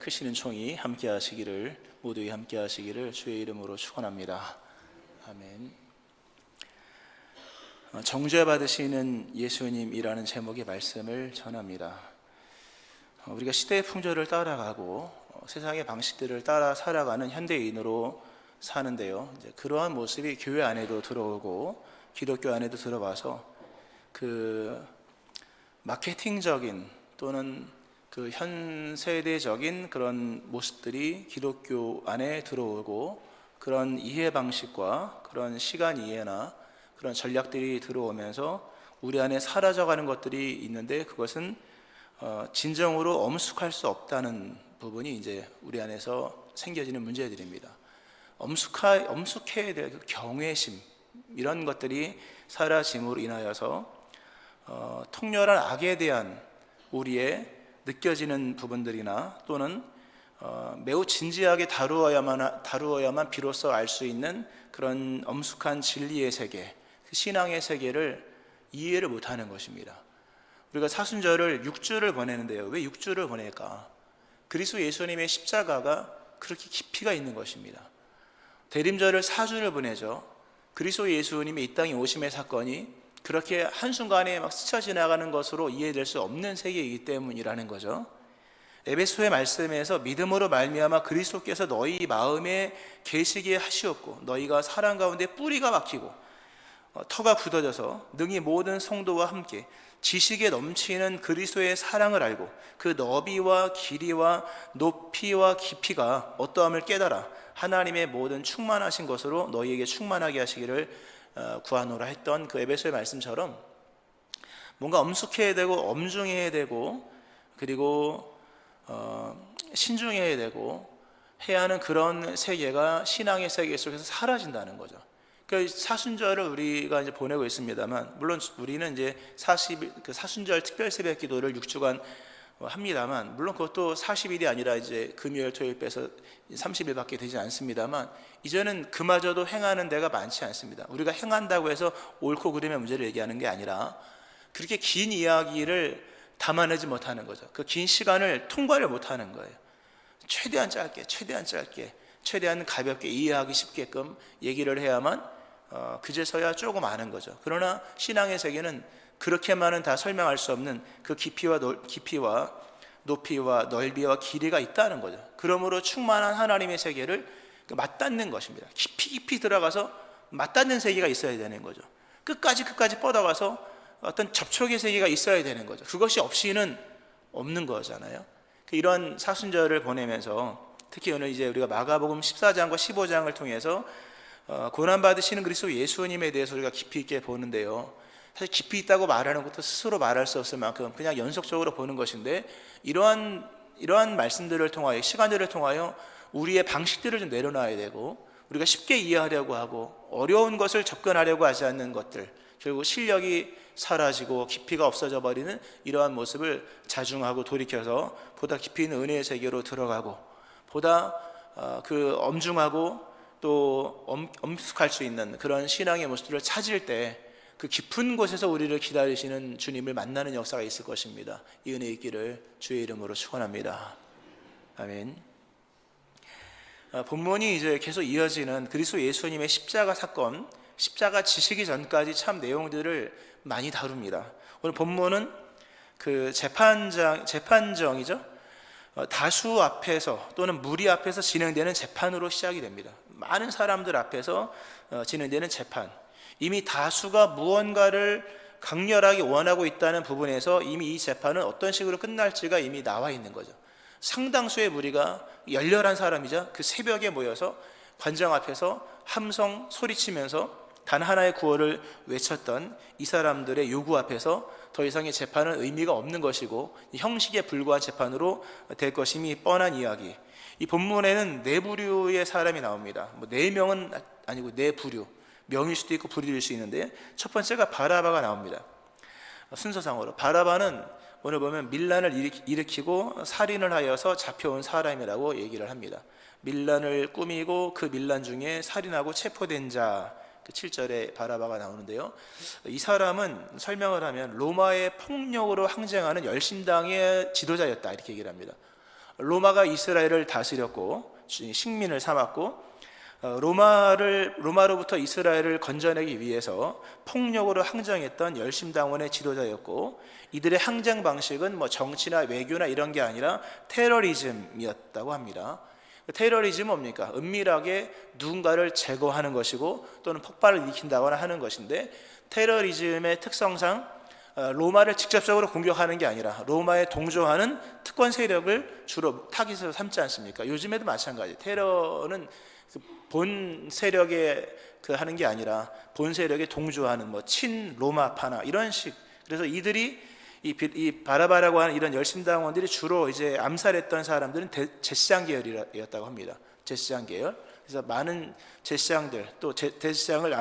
크시는 총이 함께하시기를, 모두에 함께하시기를 주의 이름으로 축원합니다. 아멘. 정죄 받으시는 예수님이라는 제목의 말씀을 전합니다. 우리가 시대의 풍조를 따라가고 세상의 방식들을 따라 살아가는 현대인으로 사는데요, 이제 그러한 모습이 교회 안에도 들어오고 기독교 안에도 들어와서 그 마케팅적인 또는 그 현 세대적인 그런 모습들이 기독교 안에 들어오고, 그런 이해 방식과 그런 시간 이해나 그런 전략들이 들어오면서 우리 안에 사라져가는 것들이 있는데, 그것은 진정으로 엄숙할 수 없다는 부분이 이제 우리 안에서 생겨지는 문제들입니다. 엄숙해야 될 그 경외심, 이런 것들이 사라짐으로 인하여서 통렬한 악에 대한 우리의 느껴지는 부분들이나 또는 매우 진지하게 다루어야만 비로소 알 수 있는 그런 엄숙한 진리의 세계, 그 신앙의 세계를 이해를 못하는 것입니다. 우리가 사순절을 6주를 보내는데요, 왜 6주를 보낼까? 그리스도 예수님의 십자가가 그렇게 깊이가 있는 것입니다. 대림절을 4주를 보내죠. 그리스도 예수님의 이 땅에 오심의 사건이 그렇게 한순간에 막 스쳐 지나가는 것으로 이해될 수 없는 세계이기 때문이라는 거죠. 에베소의 말씀에서 믿음으로 말미암아 그리스도께서 너희 마음에 계시게 하시었고, 너희가 사랑 가운데 뿌리가 박히고 터가 굳어져서 능히 모든 성도와 함께 지식에 넘치는 그리스도의 사랑을 알고 그 너비와 길이와 높이와 깊이가 어떠함을 깨달아 하나님의 모든 충만하신 것으로 너희에게 충만하게 하시기를 구하노라 했던 그 에베소의 말씀처럼, 뭔가 엄숙해야 되고 엄중해야 되고 그리고 신중해야 되고 해야 하는 그런 세계가 신앙의 세계 속에서 사라진다는 거죠. 그러니까 사순절을 우리가 이제 보내고 있습니다만, 물론 우리는 이제 그 사순절 특별 새벽 기도를 6주간 합니다만, 물론 그것도 40일이 아니라 이제 금요일 토요일 빼서 30일밖에 되지 않습니다만, 이제는 그마저도 행하는 데가 많지 않습니다. 우리가 행한다고 해서 옳고 그름의 문제를 얘기하는 게 아니라 그렇게 긴 이야기를 담아내지 못하는 거죠. 그 긴 시간을 통과를 못하는 거예요. 최대한 짧게 최대한 가볍게 이해하기 쉽게끔 얘기를 해야만 그제서야 조금 아는 거죠. 그러나 신앙의 세계는 그렇게만은 다 설명할 수 없는 그 깊이와 높이와 넓이와 길이가 있다는 거죠. 그러므로 충만한 하나님의 세계를 맞닿는 것입니다. 깊이 들어가서 맞닿는 세계가 있어야 되는 거죠. 끝까지 뻗어가서 어떤 접촉의 세계가 있어야 되는 거죠. 그것이 없이는 없는 거잖아요. 이런 사순절을 보내면서 특히 오늘 이제 우리가 마가복음 14장과 15장을 통해서 고난받으시는 그리스도 예수님에 대해서 우리가 깊이 있게 보는데요, 사실 깊이 있다고 말하는 것도 스스로 말할 수 없을 만큼 그냥 연속적으로 보는 것인데, 이러한 말씀들을 통하여, 시간들을 통하여 우리의 방식들을 좀 내려놔야 되고, 우리가 쉽게 이해하려고 하고 어려운 것을 접근하려고 하지 않는 것들, 결국 실력이 사라지고 깊이가 없어져 버리는 이러한 모습을 자중하고 돌이켜서 보다 깊이 있는 은혜의 세계로 들어가고, 보다 그 엄중하고 또 엄숙할 수 있는 그런 신앙의 모습들을 찾을 때 그 깊은 곳에서 우리를 기다리시는 주님을 만나는 역사가 있을 것입니다. 이 은혜 있기를 주의 이름으로 축원합니다. 아멘. 본문이 이제 계속 이어지는 그리스도 예수님의 십자가 사건, 십자가 지시기 전까지 참 내용들을 많이 다룹니다. 오늘 본문은 그 재판정이죠. 다수 앞에서 또는 무리 앞에서 진행되는 재판으로 시작이 됩니다. 많은 사람들 앞에서 진행되는 재판, 이미 다수가 무언가를 강렬하게 원하고 있다는 부분에서 이미 이 재판은 어떤 식으로 끝날지가 이미 나와 있는 거죠. 상당수의 무리가, 열렬한 사람이죠, 그 새벽에 모여서 관장 앞에서 함성 소리치면서 단 하나의 구호를 외쳤던 이 사람들의 요구 앞에서 더 이상의 재판은 의미가 없는 것이고 형식에 불과한 재판으로 될 것임이 뻔한 이야기. 이 본문에는 네 부류의 사람이 나옵니다. 네 명은 아니고 네 부류, 명일 수도 있고 부류일 수 있는데, 첫 번째가 바라바가 나옵니다. 순서상으로 바라바는 오늘 보면 밀란을 일으키고 살인을 하여서 잡혀온 사람이라고 얘기를 합니다. 밀란을 꾸미고 그 밀란 중에 살인하고 체포된 자, 그 7절에 바라바가 나오는데요, 이 사람은 설명을 하면 로마의 폭력으로 항쟁하는 열심당의 지도자였다, 이렇게 얘기를 합니다. 로마가 이스라엘을 다스렸고 식민을 삼았고 로마로부터 이스라엘을 건져내기 위해서 폭력으로 항쟁했던 열심당원의 지도자였고, 이들의 항쟁 방식은 정치나 외교나 이런 게 아니라 테러리즘이었다고 합니다. 테러리즘은 뭡니까? 은밀하게 누군가를 제거하는 것이고 또는 폭발을 일으킨다거나 하는 것인데, 테러리즘의 특성상 로마를 직접적으로 공격하는 게 아니라 로마에 동조하는 특권 세력을 주로 타깃으로 삼지 않습니까? 요즘에도 마찬가지. 테러는 본 세력에 하는 게 아니라 본 세력에 동조하는 친 로마파나 이런 식. 그래서 이들이 이 바라바라고 하는 이런 열심당원들이 주로 이제 암살했던 사람들은 제사장 계열이었다고 합니다. 제사장 계열. 그래서 많은 제사장들, 또 제사장을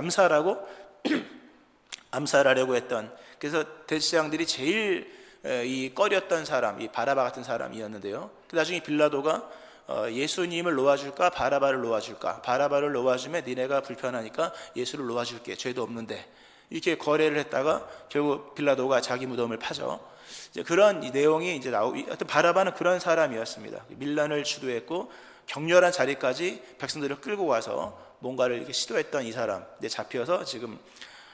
암살하려고 했던, 그래서 제사장들이 제일 이 꺼렸던 사람, 이 바라바 같은 사람이었는데요. 나중에 빌라도가 예수님을 놓아줄까 바라바를 놓아줄까, 바라바를 놓아주면 니네가 불편하니까 예수를 놓아줄게, 죄도 없는데, 이렇게 거래를 했다가 결국 빌라도가 자기 무덤을 파죠. 이제 그런 이 내용이 이제 하여튼 바라바는 그런 사람이었습니다. 밀란을 주도했고 격렬한 자리까지 백성들을 끌고 와서 뭔가를 이렇게 시도했던 이 사람, 근데 잡혀서 지금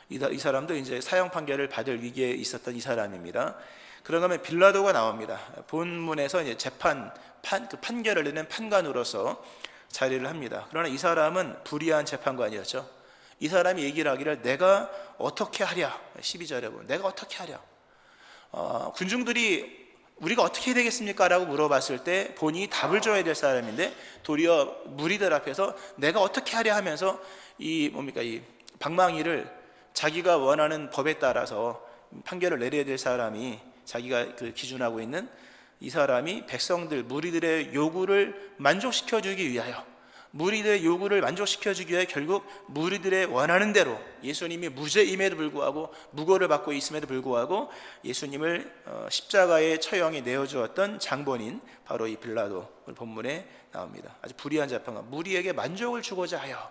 이 사람도 이제 사형 판결을 받을 위기에 있었던 이 사람입니다. 그런가 하면 빌라도가 나옵니다. 본문에서 이제 판결을 내는 판관으로서 자리를 합니다. 그러나 이 사람은 불의한 재판관이었죠. 이 사람이 얘기를 하기를 내가 어떻게 하랴, 12절에 보면 내가 어떻게 하랴. 군중들이 우리가 어떻게 해야 되겠습니까? 라고 물어봤을 때 본인이 답을 줘야 될 사람인데 도리어 무리들 앞에서 내가 어떻게 하랴 하면서 이 방망이를 자기가 원하는 법에 따라서 판결을 내려야 될 사람이, 자기가 기준하고 있는 이 사람이 백성들, 무리들의 요구를 만족시켜주기 위하여, 무리들의 요구를 만족시켜주기 위해 결국 무리들의 원하는 대로 예수님이 무죄임에도 불구하고, 무고를 받고 있음에도 불구하고 예수님을 십자가의 처형에 내어주었던 장본인, 바로 이 빌라도, 오늘 본문에 나옵니다. 아주 불의한 재판관, 무리에게 만족을 주고자 하여,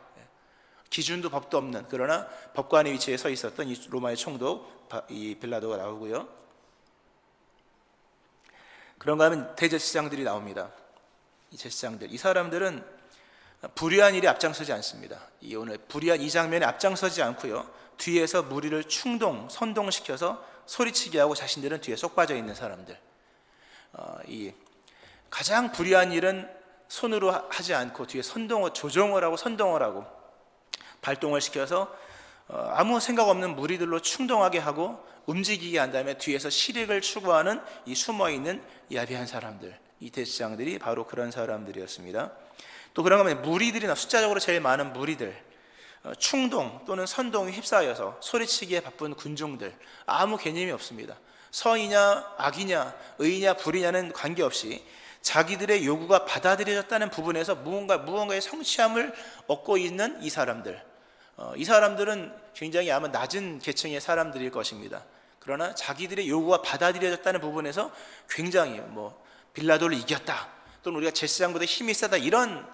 기준도 법도 없는, 그러나 법관의 위치에 서 있었던 이 로마의 총독 이 빌라도가 나오고요. 그런가 하면 대제사장들이 나옵니다. 이 제사장들, 이 사람들은 불의한 일에 앞장서지 않습니다. 오늘 불의한 이 장면에 앞장서지 않고요, 뒤에서 무리를 선동시켜서 소리치게 하고 자신들은 뒤에 쏙 빠져 있는 사람들. 이 가장 불의한 일은 손으로 하지 않고 뒤에 조종을 하고 선동을 하고 발동을 시켜서 아무 생각 없는 무리들로 충동하게 하고 움직이게 한 다음에 뒤에서 실익을 추구하는 이 숨어있는 야비한 사람들, 이 대제사장들이 바로 그런 사람들이었습니다. 또 그런가 하면 무리들이나 숫자적으로 제일 많은 무리들, 충동 또는 선동에 휩싸여서 소리치기에 바쁜 군중들, 아무 개념이 없습니다. 선이냐 악이냐 의냐 불이냐는 관계없이 자기들의 요구가 받아들여졌다는 부분에서 무언가의 성취함을 얻고 있는 이 사람들, 이 사람들은 굉장히 아마 낮은 계층의 사람들일 것입니다. 그러나 자기들의 요구가 받아들여졌다는 부분에서 굉장히 빌라도를 이겼다, 또는 우리가 제사장보다 힘이 세다, 이런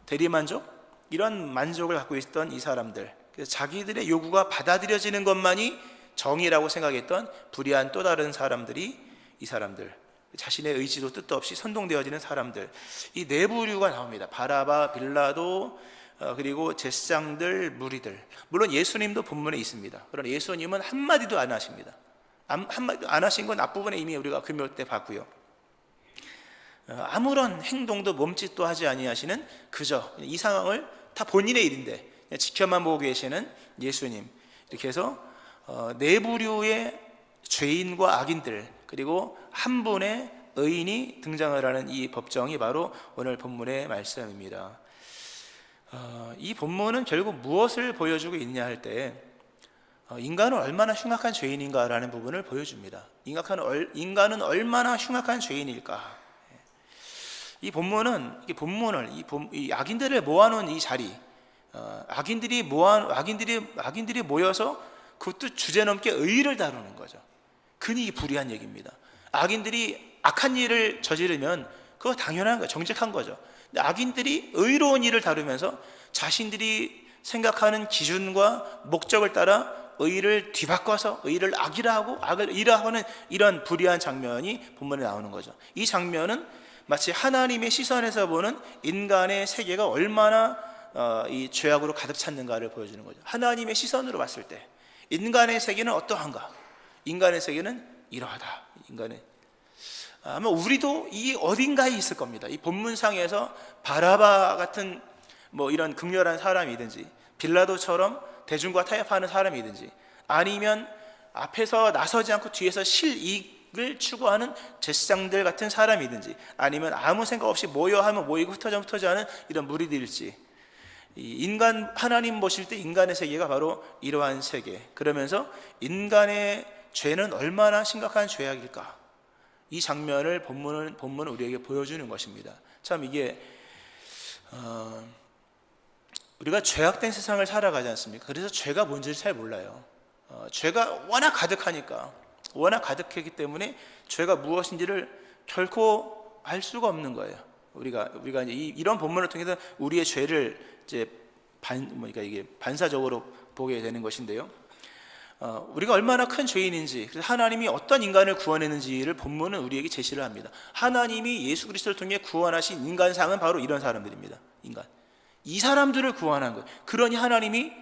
대리만족, 이런 만족을 갖고 있었던 이 사람들, 그래서 자기들의 요구가 받아들여지는 것만이 정의라고 생각했던 불의한 또 다른 사람들이 이 사람들, 자신의 의지도 뜻도 없이 선동되어지는 사람들, 이 네 부류가 나옵니다. 바라바, 빌라도, 그리고 제사장들, 무리들. 물론 예수님도 본문에 있습니다. 그러나 예수님은 한마디도 안 하십니다. 한마디도 안 하신 건 앞부분에 이미 우리가 금요 때 봤고요. 아무런 행동도 몸짓도 하지 아니하시는, 그저 이 상황을 다 본인의 일인데 그냥 지켜만 보고 계시는 예수님. 이렇게 해서 네 부류의 죄인과 악인들, 그리고 한 분의 의인이 등장을 하는 이 법정이 바로 오늘 본문의 말씀입니다. 이 본문은 결국 무엇을 보여주고 있냐 할 때 인간은 얼마나 흉악한 죄인인가라는 부분을 보여줍니다. 인간은 얼마나 흉악한 죄인일까. 이 본문은 이 악인들을 모아놓은 이 자리, 악인들이 모여서 그것도 주제넘게 의의를 다루는 거죠. 그니 불의한 얘기입니다. 악인들이 악한 일을 저지르면 그거 당연한 거예요. 정직한 거죠. 근데 악인들이 의로운 일을 다루면서 자신들이 생각하는 기준과 목적을 따라 의를 뒤바꿔서 의를 악이라 하고 악을 이라 하는 이런 불의한 장면이 본문에 나오는 거죠. 이 장면은 마치 하나님의 시선에서 보는 인간의 세계가 얼마나 이 죄악으로 가득 찼는가를 보여주는 거죠. 하나님의 시선으로 봤을 때 인간의 세계는 어떠한가? 인간의 세계는 이러하다. 인간의 아마 우리도 이 어딘가에 있을 겁니다. 이 본문상에서 바라바 같은 뭐 이런 극렬한 사람이든지 빌라도처럼 대중과 타협하는 사람이든지 아니면 앞에서 나서지 않고 뒤에서 실이익을 추구하는 제사장들 같은 사람이든지 아니면 아무 생각 없이 모여하면 모이고 흩어져 하는 이런 무리들일지, 인간 하나님 보실 때 인간의 세계가 바로 이러한 세계, 그러면서 인간의 죄는 얼마나 심각한 죄악일까, 이 장면을 본문은 우리에게 보여주는 것입니다. 참 이게 우리가 죄악된 세상을 살아가지 않습니까? 그래서 죄가 뭔지를 잘 몰라요. 죄가 워낙 가득하니까, 워낙 가득했기 때문에 죄가 무엇인지를 결코 알 수가 없는 거예요. 우리가 이제 이런 본문을 통해서 우리의 죄를 이제 이게 반사적으로 보게 되는 것인데요. 우리가 얼마나 큰 죄인인지, 그래서 하나님이 어떤 인간을 구원했는지를 본문은 우리에게 제시를 합니다. 하나님이 예수 그리스도를 통해 구원하신 인간상은 바로 이런 사람들입니다. 이 사람들을 구원한 거예요. 그러니 하나님의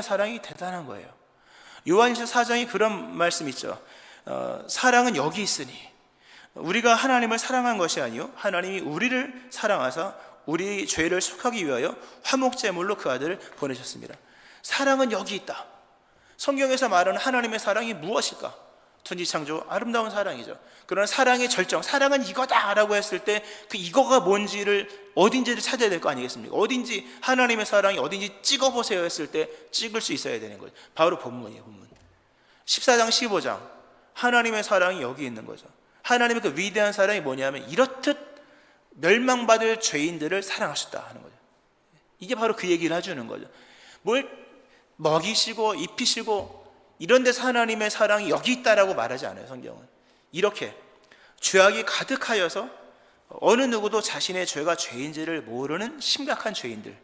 사랑이 대단한 거예요. 요한일서 4장에 그런 말씀 있죠. 사랑은 여기 있으니, 우리가 하나님을 사랑한 것이 아니요 하나님이 우리를 사랑하사 우리 죄를 속하기 위하여 화목제물로 그 아들을 보내셨습니다. 사랑은 여기 있다. 성경에서 말하는 하나님의 사랑이 무엇일까? 천지창조 아름다운 사랑이죠. 그러나 사랑의 절정, 사랑은 이거다라고 했을 때 그 이거가 뭔지를 어딘지를 찾아야 될 거 아니겠습니까? 어딘지, 하나님의 사랑이 어딘지 찍어보세요 했을 때 찍을 수 있어야 되는 거죠. 바로 본문이에요. 본문 14장 15장 하나님의 사랑이 여기 있는 거죠. 하나님의 그 위대한 사랑이 뭐냐면 이렇듯 멸망받을 죄인들을 사랑하셨다 하는 거죠. 이게 바로 그 얘기를 해주는 거죠. 뭘 먹이시고 입히시고 이런 데서 하나님의 사랑이 여기 있다라고 말하지 않아요. 성경은 이렇게 죄악이 가득하여서 어느 누구도 자신의 죄가 죄인지를 모르는 심각한 죄인들,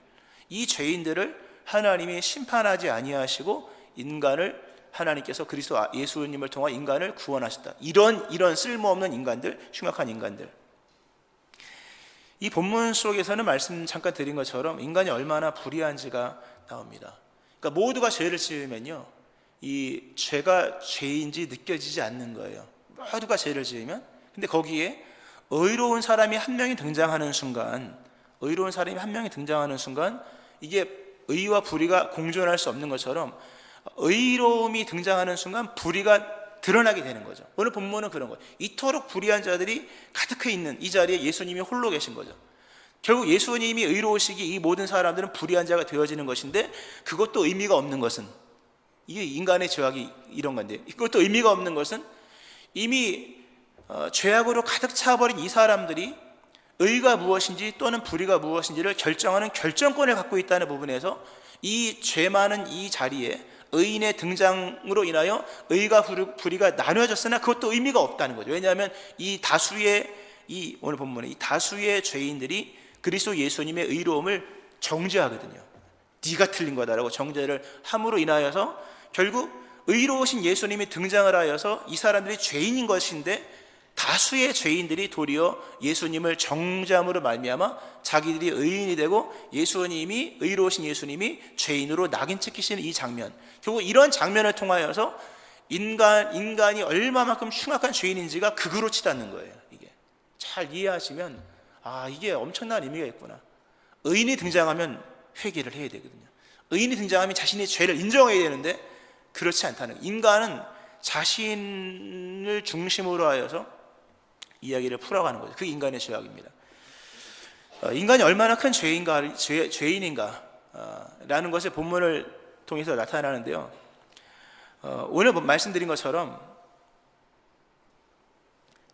이 죄인들을 하나님이 심판하지 아니하시고 인간을, 하나님께서 그리스도 예수님을 통해 인간을 구원하셨다. 이런 쓸모없는 인간들, 흉악한 인간들. 이 본문 속에서는 말씀 잠깐 드린 것처럼 인간이 얼마나 불의한지가 나옵니다. 그러니까 모두가 죄를 지으면요, 이 죄가 죄인지 느껴지지 않는 거예요. 모두가 죄를 지으면. 근데 거기에 의로운 사람이 한 명이 등장하는 순간, 이게 의와 불의가 공존할 수 없는 것처럼 의로움이 등장하는 순간 불의가 드러나게 되는 거죠. 오늘 본문은 그런 거예요. 이토록 불의한 자들이 가득해 있는 이 자리에 예수님이 홀로 계신 거죠. 결국 예수님이 의로우시기 이 모든 사람들은 불의한 자가 되어지는 것인데, 그것도 의미가 없는 것은, 이게 인간의 죄악이 이런 건데, 이것도 의미가 없는 것은 이미 죄악으로 가득 차버린 이 사람들이 의가 무엇인지 또는 불의가 무엇인지를 결정하는 결정권을 갖고 있다는 부분에서 이 죄 많은 이 자리에 의인의 등장으로 인하여 의가 불의가 나뉘어졌으나 그것도 의미가 없다는 거죠. 왜냐하면 오늘 본문에 이 다수의 죄인들이 그리스도 예수님의 의로움을 정죄하거든요. 네가 틀린 거다라고 정죄를 함으로 인하여서 결국 의로우신 예수님이 등장을 하여서 이 사람들이 죄인인 것인데, 다수의 죄인들이 도리어 예수님을 정죄함으로 말미암아 자기들이 의인이 되고 의로우신 예수님이 죄인으로 낙인 찍히시는 이 장면, 결국 이런 장면을 통하여서 인간이 얼마만큼 흉악한 죄인인지가 극으로 치닫는 거예요. 이게 잘 이해하시면 이게 엄청난 의미가 있구나. 의인이 등장하면 회개를 해야 되거든요. 의인이 등장하면 자신의 죄를 인정해야 되는데 그렇지 않다는 거예요. 인간은 자신을 중심으로 하여서 이야기를 풀어가는 거죠. 그 인간의 죄악입니다. 인간이 얼마나 큰 죄인인가 라는 것을 본문을 통해서 나타나는데요. 오늘 말씀드린 것처럼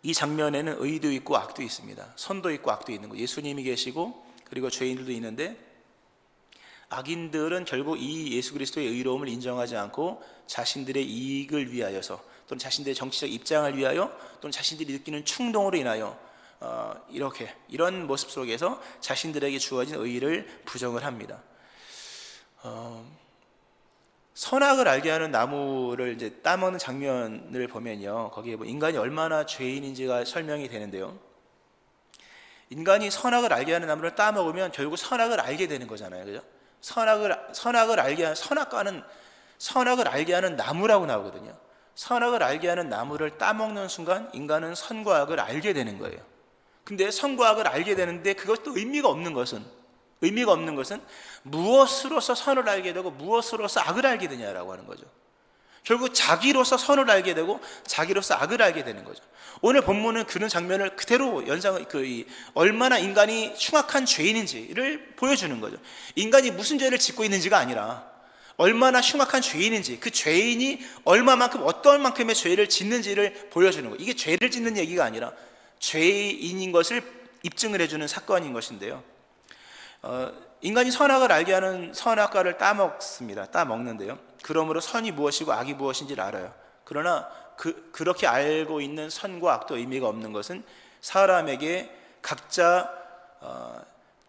이 장면에는 의도 있고 악도 있습니다. 선도 있고 악도 있는 거예요. 예수님이 계시고 그리고 죄인들도 있는데, 악인들은 결국 이 예수 그리스도의 의로움을 인정하지 않고 자신들의 이익을 위하여서, 또는 자신들의 정치적 입장을 위하여, 또는 자신들이 느끼는 충동으로 인하여 이런 모습 속에서 자신들에게 주어진 의의를 부정을 합니다. 선악을 알게 하는 나무를 이제 따먹는 장면을 보면요, 거기에 인간이 얼마나 죄인인지가 설명이 되는데요. 인간이 선악을 알게 하는 나무를 따먹으면 결국 선악을 알게 되는 거잖아요. 그죠? 선악을 알게 하는 선악과는 선악을 알게 하는 나무라고 나오거든요. 선악을 알게 하는 나무를 따먹는 순간 인간은 선과 악을 알게 되는 거예요. 근데 선과 악을 알게 되는데 그것도 의미가 없는 것은 무엇으로서 선을 알게 되고 무엇으로서 악을 알게 되냐라고 하는 거죠. 결국 자기로서 선을 알게 되고 자기로서 악을 알게 되는 거죠. 오늘 본문은 그런 장면을 그대로 얼마나 인간이 흉악한 죄인인지를 보여주는 거죠. 인간이 무슨 죄를 짓고 있는지가 아니라 얼마나 흉악한 죄인인지, 그 죄인이 얼마만큼 어떤 만큼의 죄를 짓는지를 보여주는 거예요. 이게 죄를 짓는 얘기가 아니라 죄인인 것을 입증을 해주는 사건인 것인데요. 인간이 선악을 알게 하는 선악과를 따먹는데요. 그러므로 선이 무엇이고 악이 무엇인지를 알아요. 그러나 그렇게 알고 있는 선과 악도 의미가 없는 것은 사람에게 각자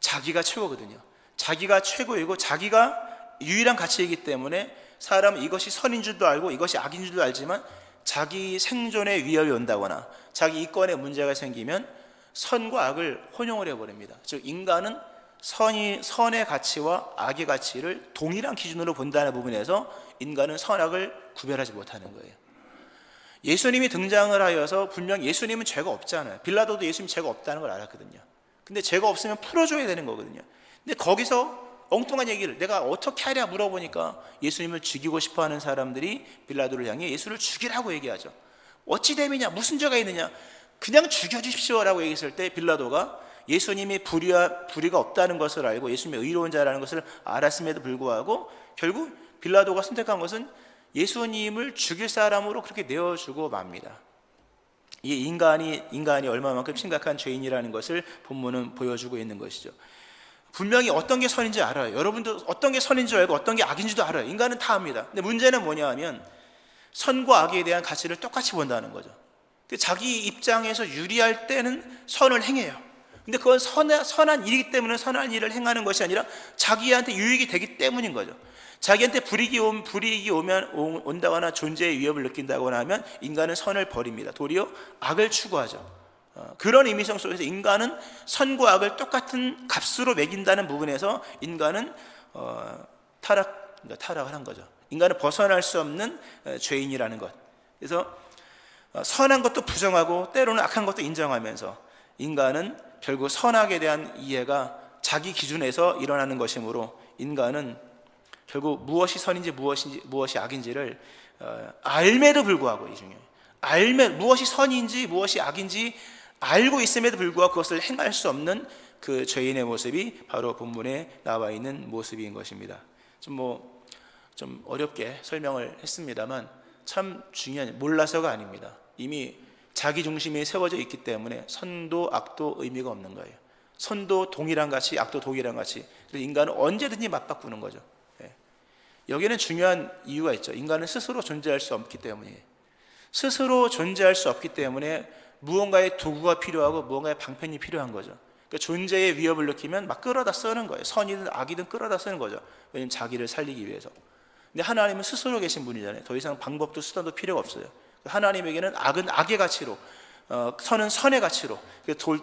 자기가 최고거든요. 자기가 최고이고 자기가 유일한 가치이기 때문에 사람은 이것이 선인 줄도 알고 이것이 악인 줄도 알지만 자기 생존에 위협이 온다거나 자기 이권에 문제가 생기면 선과 악을 혼용을 해버립니다. 즉 인간은 선의 가치와 악의 가치를 동일한 기준으로 본다는 부분에서 인간은 선악을 구별하지 못하는 거예요. 예수님이 등장을 하여서 분명 예수님은 죄가 없잖아요. 빌라도도 예수님 죄가 없다는 걸 알았거든요. 근데 죄가 없으면 풀어줘야 되는 거거든요. 근데 거기서 엉뚱한 얘기를 내가 어떻게 하랴 물어보니까 예수님을 죽이고 싶어하는 사람들이 빌라도를 향해 예수를 죽이라고 얘기하죠. 어찌 됨이냐, 무슨 죄가 있느냐, 그냥 죽여주십시오라고 얘기했을 때 빌라도가 예수님이 불의가 없다는 것을 알고 예수님이 의로운 자라는 것을 알았음에도 불구하고 결국 빌라도가 선택한 것은 예수님을 죽일 사람으로 그렇게 내어주고 맙니다. 이 인간이 얼마만큼 심각한 죄인이라는 것을 본문은 보여주고 있는 것이죠. 분명히 어떤 게 선인지 알아요. 여러분도 어떤 게 선인 줄 알고 어떤 게 악인 줄도 알아요. 인간은 다 압니다. 근데 문제는 뭐냐 하면 선과 악에 대한 가치를 똑같이 본다는 거죠. 자기 입장에서 유리할 때는 선을 행해요. 근데 그건 선한 일이기 때문에 선한 일을 행하는 것이 아니라 자기한테 유익이 되기 때문인 거죠. 자기한테 불이익이 온다거나 존재의 위협을 느낀다거나 하면 인간은 선을 버립니다. 도리어 악을 추구하죠. 그런 의미성 속에서 인간은 선과 악을 똑같은 값으로 매긴다는 부분에서 인간은 타락을 한 거죠. 인간은 벗어날 수 없는 죄인이라는 것. 그래서 선한 것도 부정하고 때로는 악한 것도 인정하면서 인간은 결국 선악에 대한 이해가 자기 기준에서 일어나는 것이므로 인간은 결국 무엇이 선인지 무엇이 악인지를 알매도 불구하고 무엇이 선인지 무엇이 악인지 알고 있음에도 불구하고 그것을 행할 수 없는 그 죄인의 모습이 바로 본문에 나와 있는 모습인 것입니다. 좀 어렵게 설명을 했습니다만 참 중요한, 몰라서가 아닙니다. 이미 자기 중심이 세워져 있기 때문에 선도 악도 의미가 없는 거예요. 선도 동일한 가치, 악도 동일한 가치. 그래서 인간은 언제든지 맞바꾸는 거죠. 여기는 중요한 이유가 있죠. 인간은 스스로 존재할 수 없기 때문이에요. 스스로 존재할 수 없기 때문에 무언가의 도구가 필요하고 무언가의 방편이 필요한 거죠. 그러니까 존재의 위협을 느끼면 막 끌어다 쓰는 거예요. 선이든 악이든 끌어다 쓰는 거죠. 왜냐하면 자기를 살리기 위해서. 근데 하나님은 스스로 계신 분이잖아요. 더 이상 방법도 수단도 필요가 없어요. 하나님에게는 악은 악의 가치로, 선은 선의 가치로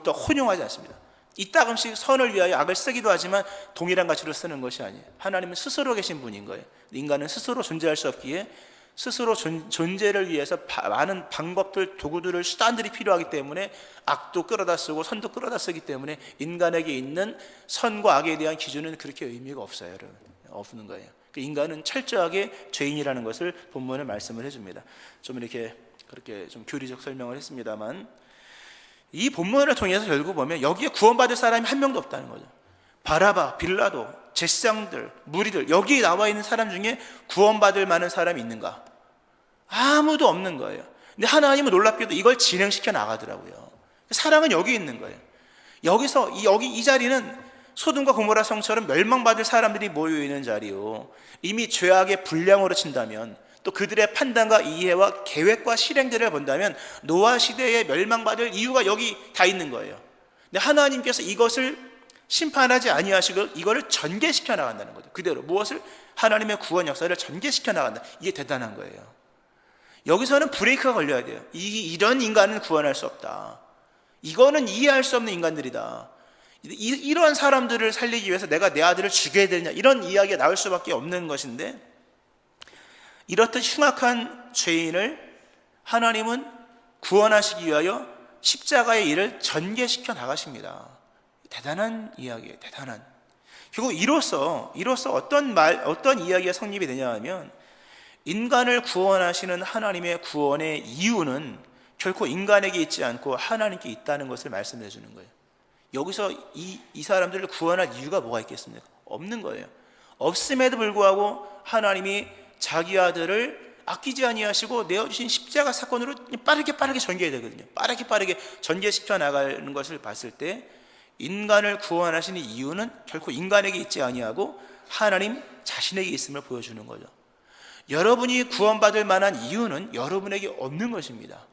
또 혼용하지 않습니다. 이따금씩 선을 위하여 악을 쓰기도 하지만 동일한 가치로 쓰는 것이 아니에요. 하나님은 스스로 계신 분인 거예요. 인간은 스스로 존재할 수 없기에 스스로 존재를 위해서 많은 방법들, 도구들을, 수단들이 필요하기 때문에 악도 끌어다 쓰고 선도 끌어다 쓰기 때문에 인간에게 있는 선과 악에 대한 기준은 그렇게 의미가 없어요. 여러분. 없는 거예요. 인간은 철저하게 죄인이라는 것을 본문은 말씀을 해줍니다. 좀 이렇게 그렇게 좀 교리적 설명을 했습니다만 이 본문을 통해서 결국 보면 여기에 구원받을 사람이 한 명도 없다는 거죠. 바라바, 빌라도, 제사장들, 무리들, 여기에 나와 있는 사람 중에 구원받을 만한 사람이 있는가? 아무도 없는 거예요. 근데 하나님은 놀랍게도 이걸 진행시켜 나가더라고요. 사랑은 여기 있는 거예요. 여기 이 자리는 소돔과 고모라 성처럼 멸망받을 사람들이 모여있는 자리요, 이미 죄악의 분량으로 친다면 또 그들의 판단과 이해와 계획과 실행들을 본다면 노아 시대에 멸망받을 이유가 여기 다 있는 거예요. 근데 하나님께서 이것을 심판하지 아니하시고 이거를 전개시켜 나간다는 거죠. 그대로 무엇을? 하나님의 구원 역사를 전개시켜 나간다. 이게 대단한 거예요. 여기서는 브레이크가 걸려야 돼요. 이런 인간은 구원할 수 없다. 이거는 이해할 수 없는 인간들이다. 이런 사람들을 살리기 위해서 내가 내 아들을 죽여야 되느냐, 이런 이야기가 나올 수밖에 없는 것인데, 이렇듯 흉악한 죄인을 하나님은 구원하시기 위하여 십자가의 일을 전개시켜 나가십니다. 대단한 이야기예요. 대단한. 결국 이로써 어떤 이야기가 성립이 되냐 하면, 인간을 구원하시는 하나님의 구원의 이유는 결코 인간에게 있지 않고 하나님께 있다는 것을 말씀해 주는 거예요. 여기서 이 사람들을 구원할 이유가 뭐가 있겠습니까? 없는 거예요. 없음에도 불구하고 하나님이 자기 아들을 아끼지 아니하시고 내어주신 십자가 사건으로 빠르게 전개해야 되거든요. 빠르게 전개시켜 나가는 것을 봤을 때, 인간을 구원하시는 이유는 결코 인간에게 있지 아니하고 하나님 자신에게 있음을 보여주는 거죠. 여러분이 구원받을 만한 이유는 여러분에게 없는 것입니다.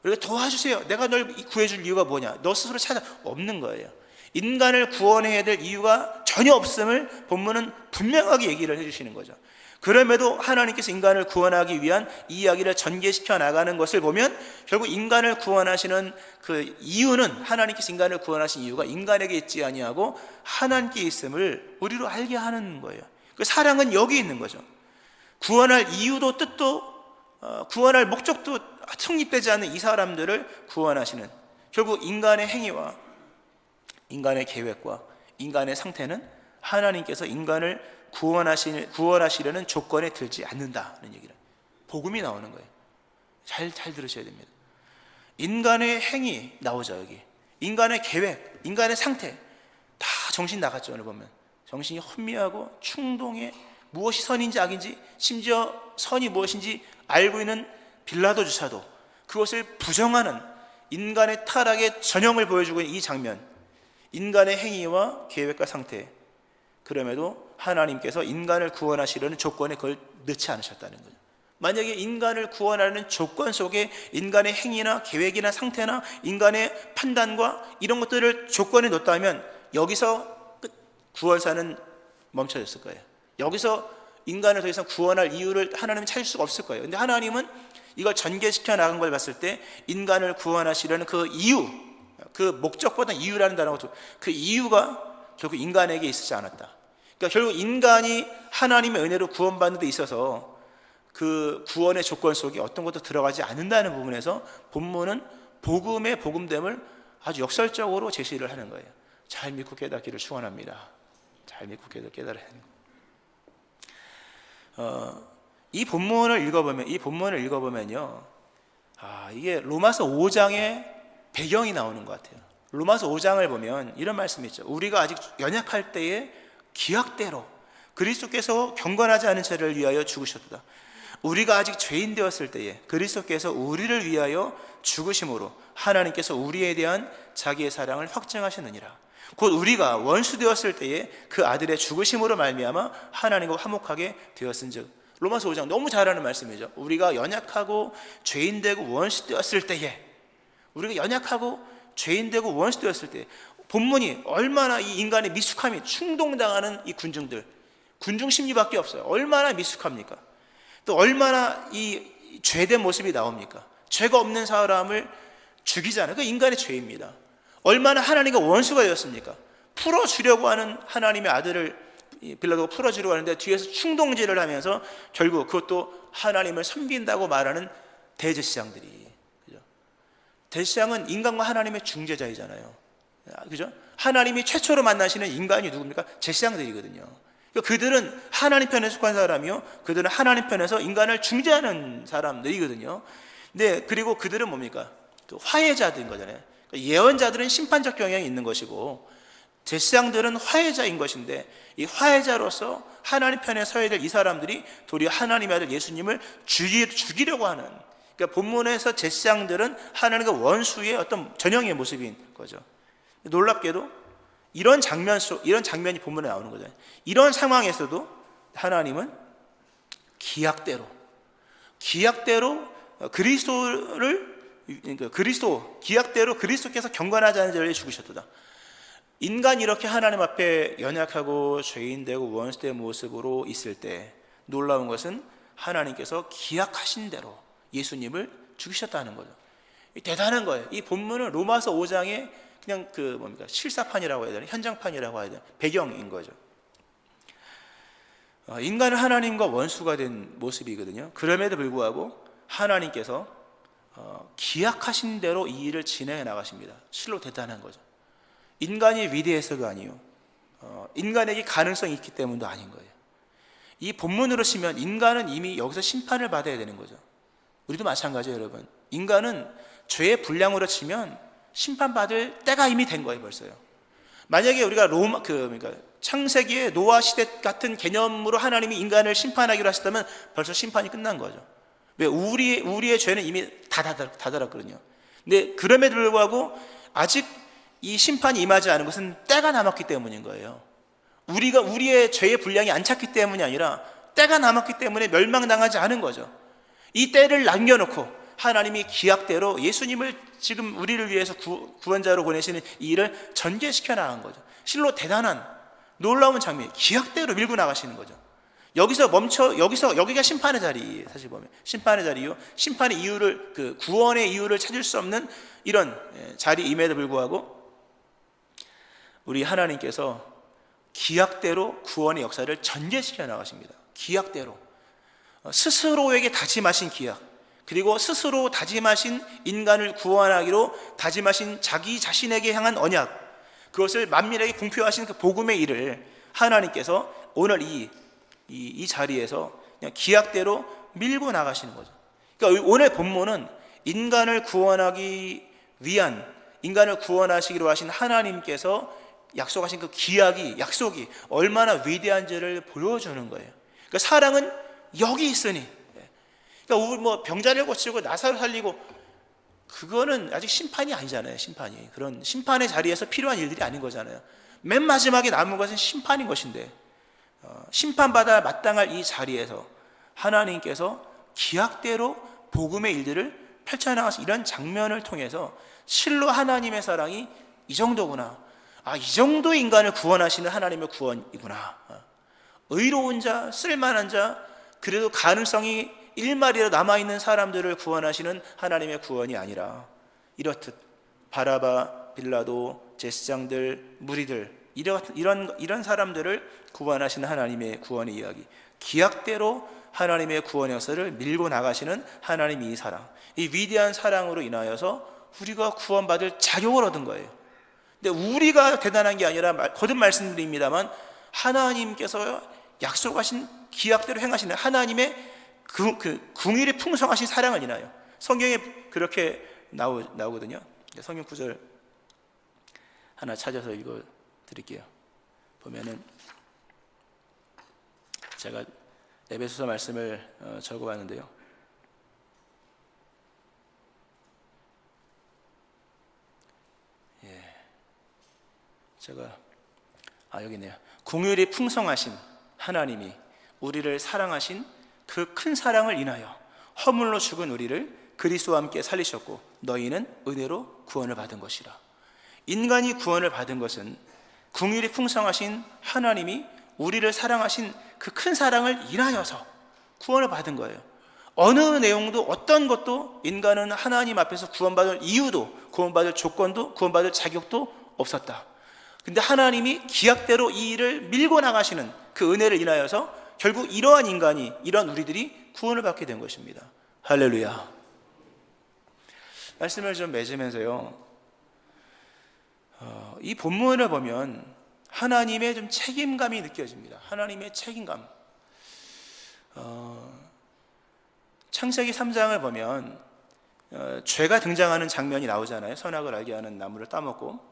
우리가 도와주세요, 내가 널 구해줄 이유가 뭐냐, 너 스스로 찾아, 없는 거예요. 인간을 구원해야 될 이유가 전혀 없음을 본문은 분명하게 얘기를 해주시는 거죠. 그럼에도 하나님께서 인간을 구원하기 위한 이 이야기를 전개시켜 나가는 것을 보면, 결국 인간을 구원하시는 그 이유는, 하나님께서 인간을 구원하신 이유가 인간에게 있지 아니하고 하나님께 있음을 우리로 알게 하는 거예요. 그 사랑은 여기 있는 거죠. 구원할 이유도 뜻도 구원할 목적도 성립되지 않는 이 사람들을 구원하시는, 결국 인간의 행위와 인간의 계획과 인간의 상태는 하나님께서 인간을 구원하시려는 조건에 들지 않는다는 얘기를, 복음이 나오는 거예요. 잘 들으셔야 됩니다. 인간의 행위 나오죠. 여기 인간의 계획, 인간의 상태 다 정신 나갔죠. 오늘 보면 정신이 혼미하고 충동에 무엇이 선인지 악인지, 심지어 선이 무엇인지 알고 있는 빌라도조차도 그것을 부정하는 인간의 타락의 전형을 보여주고 있는 이 장면, 인간의 행위와 계획과 상태, 그럼에도 하나님께서 인간을 구원하시려는 조건에 그걸 넣지 않으셨다는 거죠. 만약에 인간을 구원하는 조건 속에 인간의 행위나 계획이나 상태나 인간의 판단과 이런 것들을 조건에 넣었다면, 여기서 구원사는 멈춰졌을 거예요. 여기서 인간을 더 이상 구원할 이유를 하나님은 찾을 수가 없을 거예요. 근데 하나님은 이걸 전개시켜 나간 걸 봤을 때, 인간을 구원하시려는 그 이유, 그 목적보다 이유라는 단어가, 그 이유가 결국 인간에게 있지 않았다. 그러니까 결국 인간이 하나님의 은혜로 구원받는 데 있어서 그 구원의 조건 속에 어떤 것도 들어가지 않는다는 부분에서 본문은 복음의 복음됨을 아주 역설적으로 제시를 하는 거예요. 잘 믿고 깨닫기를 축원합니다. 잘 믿고 깨달아야 하는 거. 이 본문을 읽어보면요, 이게 로마서 5장의 배경이 나오는 것 같아요. 로마서 5장을 보면 이런 말씀이 있죠. 우리가 아직 연약할 때에 기약대로 그리스도께서 경건하지 않은 죄를 위하여 죽으셨도다. 우리가 아직 죄인 되었을 때에 그리스도께서 우리를 위하여 죽으심으로 하나님께서 우리에 대한 자기의 사랑을 확증하셨느니라. 곧 우리가 원수 되었을 때에 그 아들의 죽으심으로 말미암아 하나님과 화목하게 되었은즉. 로마서 5장 너무 잘 아는 말씀이죠. 우리가 연약하고 죄인 되고 원수 되었을 때에, 우리가 연약하고 죄인 되고 원수 되었을 때, 본문이 얼마나 이 인간의 미숙함이, 충동당하는 이 군중 심리밖에 없어요. 얼마나 미숙합니까? 또 얼마나 이 죄된 모습이 나옵니까? 죄가 없는 사람을 죽이잖아요. 그 인간의 죄입니다. 얼마나 하나님과 원수가 되었습니까? 풀어주려고 하는 하나님의 아들을 빌라도가 풀어주려고 하는데 뒤에서 충동질을 하면서 결국 그것도 하나님을 섬긴다고 말하는 대제사장들이, 그죠? 대제사장은 인간과 하나님의 중재자이잖아요. 그죠? 하나님이 최초로 만나시는 인간이 누굽니까? 제사장들이거든요. 그러니까 그들은 하나님 편에 속한 사람이요, 그들은 하나님 편에서 인간을 중재하는 사람들이거든요. 근데 그리고 그들은 뭡니까? 그 화해자들인 거잖아요. 예언자들은 심판적 경향이 있는 것이고, 제사장들은 화해자인 것인데, 이 화해자로서 하나님 편에 서야 될 이 사람들이 도리어 하나님의 아들 예수님을 죽이려고 하는, 그러니까 본문에서 제사장들은 하나님과 원수의 어떤 전형의 모습인 거죠. 놀랍게도 이런 장면이 본문에 나오는 거죠. 이런 상황에서도 하나님은 기약대로 그리스도께서 경건하지 않은 자를 죽으셨도다. 인간이 이렇게 하나님 앞에 연약하고 죄인되고 원수된 모습으로 있을 때 놀라운 것은 하나님께서 기약하신 대로 예수님을 죽이셨다는 거죠. 대단한 거예요. 이 본문은 로마서 5장의 그냥 실사판이라고 해야 되나, 현장판이라고 해야 되나, 배경인 거죠. 인간은 하나님과 원수가 된 모습이거든요. 그럼에도 불구하고 하나님께서 기약하신 대로 이 일을 진행해 나가십니다. 실로 대단한 거죠. 인간이 위대해서가 아니요, 인간에게 가능성이 있기 때문도 아닌 거예요. 이 본문으로 치면 인간은 이미 여기서 심판을 받아야 되는 거죠. 우리도 마찬가지예요, 여러분. 인간은 죄의 분량으로 치면 심판받을 때가 이미 된 거예요, 벌써요. 만약에 우리가 창세기의 노아 시대 같은 개념으로 하나님이 인간을 심판하기로 하셨다면 벌써 심판이 끝난 거죠. 왜? 우리의 죄는 이미 다 닫았거든요. 근데 그럼에도 불구하고 아직 이 심판이 임하지 않은 것은 때가 남았기 때문인 거예요. 우리의 죄의 분량이 안 찼기 때문이 아니라 때가 남았기 때문에 멸망당하지 않은 거죠. 이 때를 남겨놓고 하나님이 기약대로 예수님을 지금 우리를 위해서 구원자로 보내시는 이 일을 전개시켜 나간 거죠. 실로 대단한 놀라운 장면, 기약대로 밀고 나가시는 거죠. 여기가 심판의 자리예요. 사실 보면 심판의 자리요, 심판의 이유를, 구원의 이유를 찾을 수 없는 이런 자리임에도 불구하고 우리 하나님께서 기약대로 구원의 역사를 전개시켜 나가십니다. 기약대로 스스로에게 다짐하신 기약, 그리고 스스로 다짐하신 인간을 구원하기로 다짐하신 자기 자신에게 향한 언약, 그것을 만민에게 공표하신 그 복음의 일을 하나님께서 오늘 이 자리에서 그냥 기약대로 밀고 나가시는 거죠. 그러니까 오늘 본문은 인간을 구원하기 위한, 인간을 구원하시기로 하신 하나님께서 약속하신 그 약속이 얼마나 위대한지를 보여주는 거예요. 그러니까 사랑은 여기 있으니, 그러니까 우리 병자를 고치고 나사를 살리고, 그거는 아직 심판이 아니잖아요. 심판이 그런 심판의 자리에서 필요한 일들이 아닌 거잖아요. 맨 마지막에 남은 것은 심판인 것인데, 심판받아 마땅할 이 자리에서 하나님께서 기약대로 복음의 일들을 펼쳐나가신 이런 장면을 통해서 실로 하나님의 사랑이 이 정도구나, 이 정도 인간을 구원하시는 하나님의 구원이구나. 의로운 자, 쓸만한 자, 그래도 가능성이 일말이라도 남아있는 사람들을 구원하시는 하나님의 구원이 아니라 이렇듯 바라바, 빌라도, 제사장들, 무리들, 이런 사람들을 구원하시는 하나님의 구원의 이야기, 기약대로 하나님의 구원의 역사를 밀고 나가시는 하나님의 이 사랑, 이 위대한 사랑으로 인하여서 우리가 구원받을 자격을 얻은 거예요. 근데 우리가 대단한 게 아니라, 거듭 말씀드립니다만, 하나님께서 약속하신 기약대로 행하시는 하나님의 그 궁일이 풍성하신 사랑을 인하여, 성경에 그렇게 나오거든요. 성경 구절 하나 찾아서 읽어 드릴게요. 보면은, 제가 에베소서 말씀을 적어봤는데요. 제가 여기 있네요. 궁율이 풍성하신 하나님이 우리를 사랑하신 그 큰 사랑을 인하여 허물로 죽은 우리를 그리스도와 함께 살리셨고 너희는 은혜로 구원을 받은 것이라. 인간이 구원을 받은 것은 궁율이 풍성하신 하나님이 우리를 사랑하신 그 큰 사랑을 인하여서 구원을 받은 거예요. 어느 내용도, 어떤 것도 인간은 하나님 앞에서 구원받을 이유도, 구원받을 조건도, 구원받을 자격도 없었다. 근데 하나님이 기약대로 이 일을 밀고 나가시는 그 은혜를 인하여서 결국 이러한 인간이, 이런 우리들이 구원을 받게 된 것입니다. 할렐루야. 말씀을 좀 맺으면서요, 이 본문을 보면 하나님의 좀 책임감이 느껴집니다. 하나님의 책임감. 창세기 3장을 보면 죄가 등장하는 장면이 나오잖아요. 선악을 알게 하는 나무를 따먹고.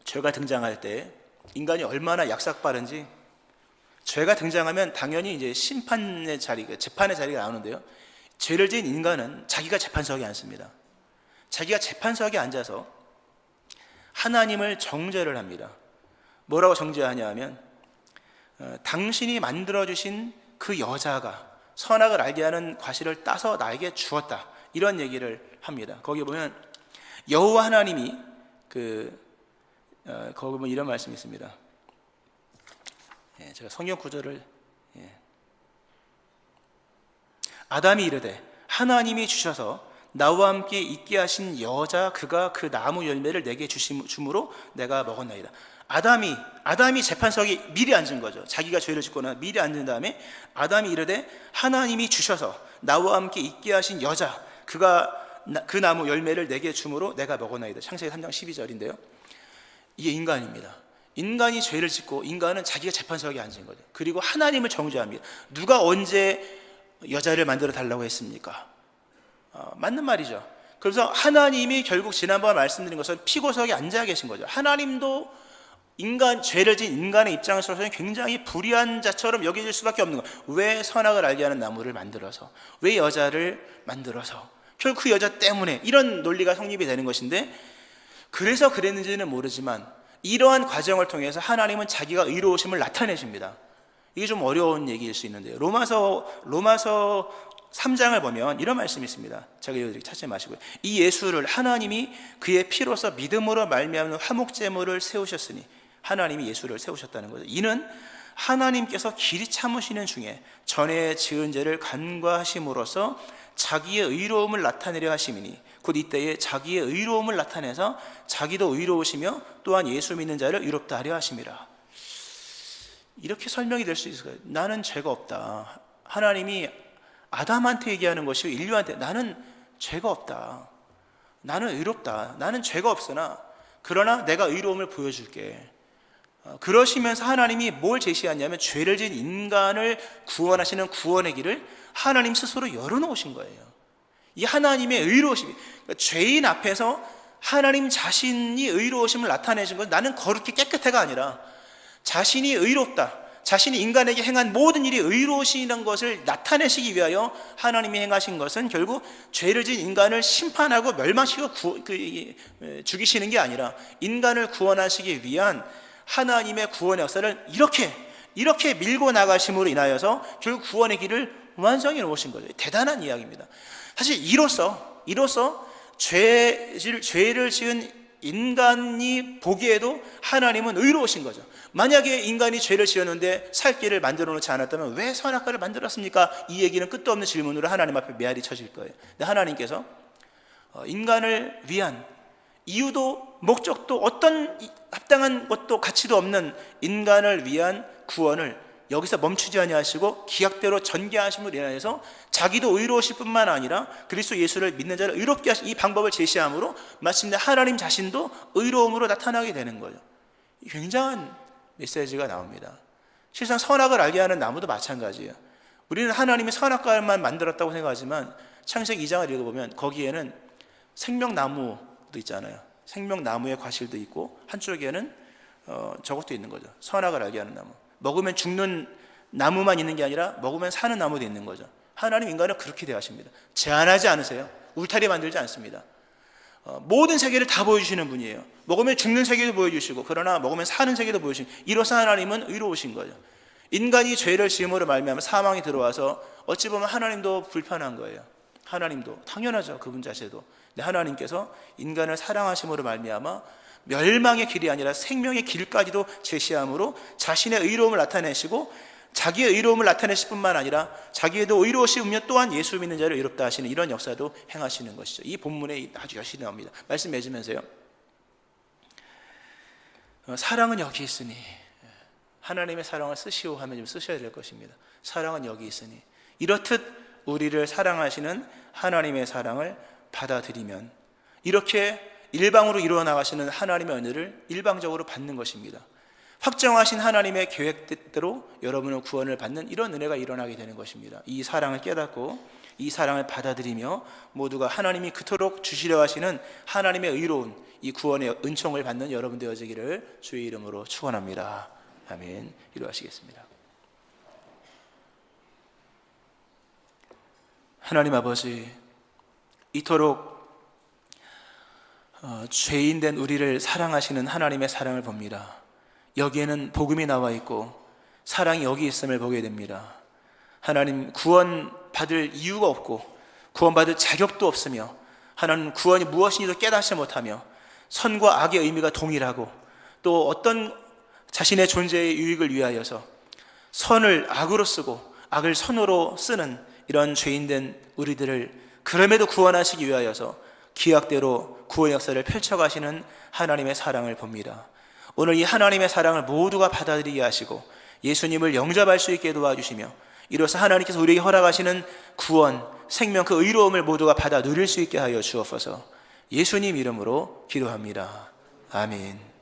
죄가 등장할 때 인간이 얼마나 약삭빠른지, 죄가 등장하면 당연히 이제 심판의 자리, 재판의 자리가 나오는데요. 죄를 지은 인간은 자기가 재판석에 앉습니다. 자기가 재판석에 앉아서 하나님을 정죄를 합니다. 뭐라고 정죄하냐 하면, 당신이 만들어주신 그 여자가 선악을 알게 하는 과실을 따서 나에게 주었다, 이런 얘기를 합니다. 거기 보면 여호와 하나님이 거기 보면 이런 말씀이 있습니다. 제가 성경 구절을, 아담이 이르되 하나님이 주셔서 나와 함께 있게 하신 여자 그가 그 나무 열매를 내게 주므로 내가 먹었나이다. 아담이 재판석에 미리 앉은 거죠. 자기가 죄를 짓거나 미리 앉은 다음에 아담이 이르되 하나님이 주셔서 나와 함께 있게 하신 여자 그가 그 나무 열매를 내게 주므로 내가 먹었나이다. 창세기 3장 12절인데요. 이게 인간입니다. 인간이 죄를 짓고 인간은 자기가 재판석에 앉은 거죠. 그리고 하나님을 정죄합니다. 누가 언제 여자를 만들어 달라고 했습니까? 맞는 말이죠. 그래서 하나님이 결국 지난번 말씀드린 것은 피고석에 앉아 계신 거죠. 하나님도 죄를 지은 인간의 입장에서는 굉장히 불의한 자처럼 여겨질 수밖에 없는 거예요. 왜 선악을 알게 하는 나무를 만들어서, 왜 여자를 만들어서, 결국 그 여자 때문에, 이런 논리가 성립이 되는 것인데, 그래서 그랬는지는 모르지만 이러한 과정을 통해서 하나님은 자기가 의로우심을 나타내십니다. 이게 좀 어려운 얘기일 수 있는데요. 로마서 3장을 보면 이런 말씀이 있습니다. 제가 여기 찾지 마시고요. 이 예수를 하나님이 그의 피로서 믿음으로 말미암는 화목제물을 세우셨으니, 하나님이 예수를 세우셨다는 거죠. 이는 하나님께서 길이 참으시는 중에 전에 지은 죄를 간과하심으로써 자기의 의로움을 나타내려 하심이니, 곧 이때에 자기의 의로움을 나타내서 자기도 의로우시며 또한 예수 믿는 자를 의롭다 하려 하심이라. 이렇게 설명이 될 수 있어요. 나는 죄가 없다. 하나님이 아담한테 얘기하는 것이고 인류한테, 나는 죄가 없다, 나는 의롭다, 나는 죄가 없으나 그러나 내가 의로움을 보여줄게. 그러시면서 하나님이 뭘 제시하냐면 죄를 지은 인간을 구원하시는 구원의 길을 하나님 스스로 열어놓으신 거예요. 이 하나님의 의로우심이, 그러니까 죄인 앞에서 하나님 자신이 의로우심을 나타내신 건 나는 거룩히 깨끗해가 아니라 자신이 의롭다, 자신이 인간에게 행한 모든 일이 의로우시는 것을 나타내시기 위하여 하나님이 행하신 것은 결국 죄를 지은 인간을 심판하고 멸망시키고 죽이시는 게 아니라 인간을 구원하시기 위한 하나님의 구원의 역사를 이렇게 밀고 나가심으로 인하여서 결국 구원의 길을 완성해 놓으신 거죠. 대단한 이야기입니다. 사실 이로써 죄를 지은 인간이 보기에도 하나님은 의로우신 거죠. 만약에 인간이 죄를 지었는데 살 길을 만들어 놓지 않았다면 왜 선악과를 만들었습니까? 이 얘기는 끝도 없는 질문으로 하나님 앞에 메아리 쳐질 거예요. 근데 하나님께서 인간을 위한 이유도 목적도 어떤 합당한 것도 가치도 없는 인간을 위한 구원을 여기서 멈추지 아니하시고 기약대로 전개하심으로 인하여서 자기도 의로우실 뿐만 아니라 그리스도 예수를 믿는 자를 의롭게 하신 이 방법을 제시함으로 마침내 하나님 자신도 의로움으로 나타나게 되는 거죠. 굉장한 메시지가 나옵니다. 실상 선악을 알게 하는 나무도 마찬가지예요. 우리는 하나님이 선악과만 만들었다고 생각하지만 창세기 2장을 읽어보면 거기에는 생명나무도 있잖아요. 생명나무의 과실도 있고 한쪽에는 저것도 있는 거죠. 선악을 알게 하는 나무. 먹으면 죽는 나무만 있는 게 아니라 먹으면 사는 나무도 있는 거죠. 하나님 인간을 그렇게 대하십니다. 제한하지 않으세요. 울타리 만들지 않습니다. 모든 세계를 다 보여주시는 분이에요. 먹으면 죽는 세계도 보여주시고 그러나 먹으면 사는 세계도 보여주시고, 이로써 하나님은 의로우신 거죠. 인간이 죄를 지음으로 말미암아 사망이 들어와서 어찌 보면 하나님도 불편한 거예요. 하나님도 당연하죠. 그분 자체도. 근데 하나님께서 인간을 사랑하심으로 말미암아 멸망의 길이 아니라 생명의 길까지도 제시함으로 자신의 의로움을 나타내시고 자기의 의로움을 나타내실 뿐만 아니라 자기에도 의로우시며 또한 예수 믿는 자를 의롭다 하시는 이런 역사도 행하시는 것이죠. 이 본문에 아주 여실히 나옵니다. 말씀 맺으면서요, 사랑은 여기 있으니, 하나님의 사랑을 쓰시오 하면 좀 쓰셔야 될 것입니다. 사랑은 여기 있으니, 이렇듯 우리를 사랑하시는 하나님의 사랑을 받아들이면 이렇게 일방으로 이루어 나가시는 하나님의 은혜를 일방적으로 받는 것입니다. 확정하신 하나님의 계획대로 여러분은 구원을 받는 이런 은혜가 일어나게 되는 것입니다. 이 사랑을 깨닫고 이 사랑을 받아들이며 모두가 하나님이 그토록 주시려 하시는 하나님의 의로운 이 구원의 은총을 받는 여러분 되어지기를 주의 이름으로 축원합니다. 아멘. 기도하시겠습니다. 하나님 아버지, 이토록 죄인된 우리를 사랑하시는 하나님의 사랑을 봅니다. 여기에는 복음이 나와 있고 사랑이 여기 있음을 보게 됩니다. 하나님, 구원받을 이유가 없고 구원받을 자격도 없으며 하나님 구원이 무엇인지도 깨닫지 못하며 선과 악의 의미가 동일하고 또 어떤 자신의 존재의 유익을 위하여서 선을 악으로 쓰고 악을 선으로 쓰는 이런 죄인된 우리들을 그럼에도 구원하시기 위하여서 기약대로 구원 역사를 펼쳐가시는 하나님의 사랑을 봅니다. 오늘 이 하나님의 사랑을 모두가 받아들이게 하시고 예수님을 영접할 수 있게 도와주시며 이로써 하나님께서 우리에게 허락하시는 구원, 생명, 그 의로움을 모두가 받아 누릴 수 있게 하여 주옵소서. 예수님 이름으로 기도합니다. 아멘.